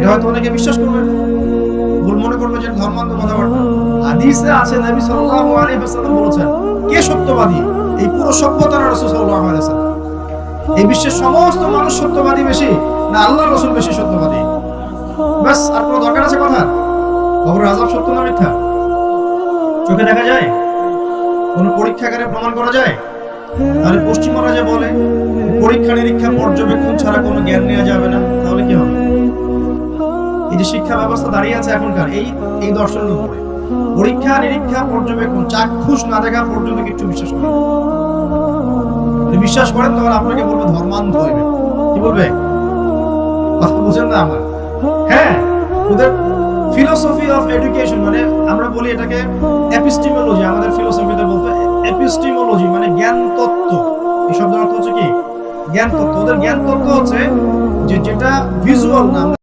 এটা হয়তো অনেকে বিশ্বাস করবে, ভুল মনে করবে যে ধর্মান্ধ কথাবার্তা। হাদিসে আছে নবী সাল্লাল্লাহু আলাইহি ওয়াসাল্লাম বলেছেন, কে সত্যবাদী? এই পুরো সভ্যতার রাসূল সাল্লাল্লাহু আলাইহি ওয়াসাল্লাম। এই বিশ্বের সমস্ত মানুষ সত্যবাদী বেশি না আল্লাহর রাসূল বেশি সত্যবাদী? বাস, আর কোনো দরকার আছে কথা? কবরের আযাব সত্য না মিথ্যা? চোখে দেখা যায়? কোন পরীক্ষাগারে প্রমাণ করা যায়? তাহলে পশ্চিমারা যে বলে পরীক্ষা নিরীক্ষা পর্যবেক্ষণ ছাড়া কোনো জ্ঞান নেওয়া যাবে না, তাহলে কি হবে? এই যে শিক্ষা ব্যবস্থা দাঁড়িয়ে আছে এখনকার এই দর্শনের উপরে, পরীক্ষা নিরীক্ষা পর্যবেক্ষণ চাক্ষুষ না দেখা পর্যন্ত কিছু বিশ্বাস করেন। যদি বিশ্বাস করেন তাহলে আপনাকে বলবে ধর্মান্ধ হইবে। কি বলবে? কথা বুঝেন না আমার? হ্যাঁ, ওদের ফিলোসফি অফ এডুকেশন, মানে আমরা বলি এটাকে এপিস্টিমোলজি, আমাদের ফিলোসফিতে বলতে এপিস্টিমোলজি মানে জ্ঞান তত্ত্ব। এই শব্দের অর্থ হচ্ছে কি? জ্ঞান তত্ত্ব। ওদের জ্ঞান তত্ত্ব হচ্ছে যে যেটা ভিজুয়াল না,